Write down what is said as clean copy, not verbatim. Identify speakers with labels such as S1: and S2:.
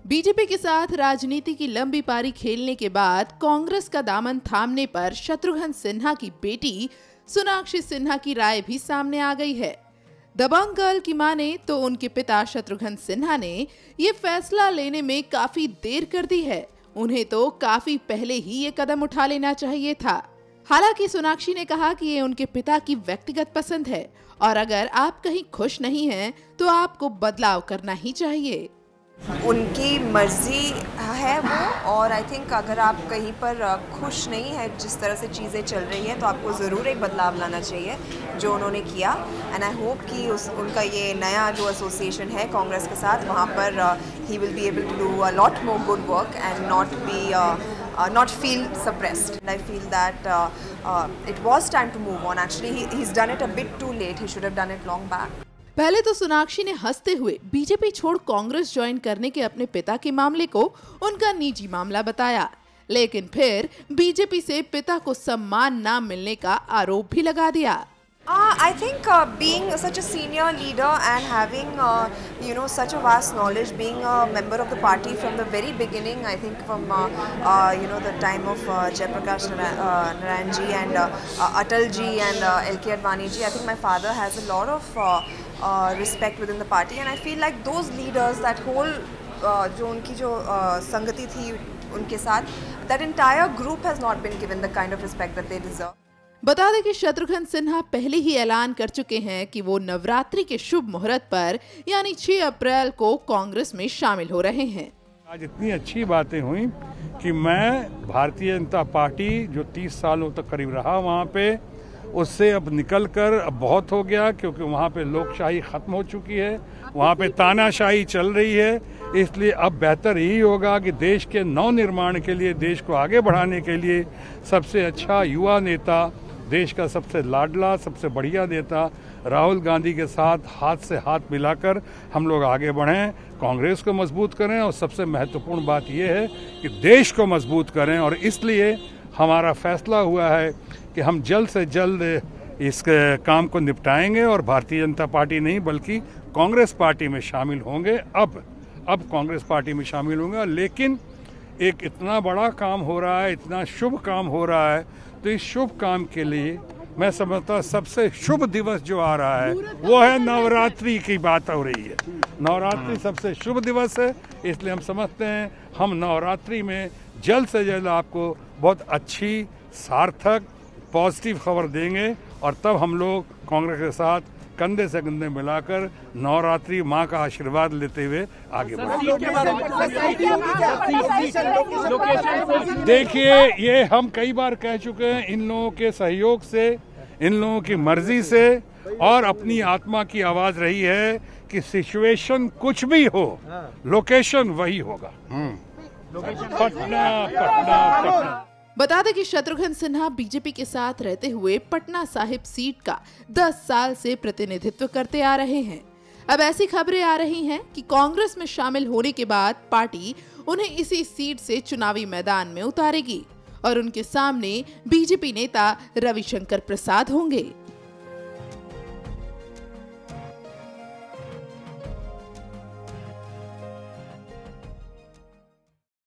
S1: BJP के साथ राजनीति की लंबी पारी खेलने के बाद कांग्रेस का दामन थामने पर शत्रुघ्न सिन्हा की बेटी सोनाक्षी सिन्हा की राय भी सामने आ गई है। दबंग गर्ल की माने तो उनके पिता शत्रुघ्न सिन्हा ने ये फैसला लेने में काफी देर कर दी है। उन्हें तो काफी पहले ही ये कदम उठा लेना चाहिए था। हालांकि सोनाक्षी ने कहा कि ये उनके पिता की व्यक्तिगत पसंद है और अगर आप कहीं खुश नहीं हैं तो आपको बदलाव करना ही चाहिए।
S2: उनकी मर्जी है वो, और आई थिंक अगर आप कहीं पर खुश नहीं है जिस तरह से चीज़ें चल रही हैं तो आपको ज़रूर एक बदलाव लाना चाहिए जो उन्होंने किया। एंड आई होप कि उनका ये नया जो एसोसिएशन है कांग्रेस के साथ, वहाँ पर ही will be able to do a lot more good work and not feel suppressed. I feel that it was time to move on. Actually, he's done it a bit too late. He should have done it long back.
S1: पहले तो सोनाक्षी ने हंसते हुए BJP छोड़ Congress join करने के अपने पिता के मामले को उनका निजी मामला बताया, लेकिन फिर बीजेपी से पिता को सम्मान न मिलने का आरोप भी लगा दिया।
S2: I think being such a senior leader and having such a vast knowledge, being a member of the party from the very beginning, I think from the time of Jaiprakash Narayan ji and Atal ji and LK Advani ji, I think my father has a lot of respect within the party, and I feel like those leaders, that whole जो उनकी जो संगति थी उनके साथ, that entire group has not been given the kind of respect that they deserve.
S1: बता दें कि शत्रुघ्न सिन्हा पहले ही ऐलान कर चुके हैं कि वो नवरात्रि के शुभ मुहूर्त पर यानी 6 अप्रैल को कांग्रेस में शामिल हो रहे हैं।
S3: आज इतनी अच्छी बातें हुई कि मैं भारतीय जनता पार्टी जो 30 सालों तक करीब रहा वहाँ पे, उससे अब निकलकर अब बहुत हो गया, क्योंकि वहाँ पे लोकशाही खत्म हो चुकी है, वहाँ पे तानाशाही चल रही है। इसलिए अब बेहतर यही होगा कि देश के नवनिर्माण के लिए, देश को आगे बढ़ाने के लिए सबसे अच्छा युवा नेता, देश का सबसे लाडला, सबसे बढ़िया नेता राहुल गांधी के साथ हाथ से हाथ मिलाकर हम लोग आगे बढ़ें, कांग्रेस को मजबूत करें और सबसे महत्वपूर्ण बात यह है कि देश को मजबूत करें। और इसलिए हमारा फैसला हुआ है कि हम जल्द से जल्द इस काम को निपटाएंगे और भारतीय जनता पार्टी नहीं बल्कि कांग्रेस पार्टी में शामिल होंगे। अब कांग्रेस पार्टी में शामिल होंगे। लेकिन एक इतना बड़ा काम हो रहा है, इतना शुभ काम हो रहा है, तो इस शुभ काम के लिए मैं समझता सबसे शुभ दिवस जो आ रहा है वो है नवरात्रि की बात हो रही है। नवरात्रि सबसे शुभ दिवस है, इसलिए हम समझते हैं हम नवरात्रि में जल्द से जल्द आपको बहुत अच्छी, सार्थक, पॉजिटिव खबर देंगे और तब हम लोग कांग्रेस के साथ कंधे से कंधे मिलाकर नवरात्रि माँ का आशीर्वाद लेते हुए आगे बढ़ेंगे। देखिए, ये हम कई बार कह चुके हैं, इन लोगों के सहयोग से, इन लोगों की मर्जी से और अपनी आत्मा की आवाज रही है कि सिचुएशन कुछ भी हो, लोकेशन वही होगा। पटना।
S1: बता दें कि शत्रुघ्न सिन्हा बीजेपी के साथ रहते हुए पटना साहिब सीट का 10 साल से प्रतिनिधित्व करते आ रहे हैं। अब ऐसी खबरें आ रही हैं कि कांग्रेस में शामिल होने के बाद पार्टी उन्हें इसी सीट से चुनावी मैदान में उतारेगी और उनके सामने बीजेपी नेता रविशंकर प्रसाद होंगे।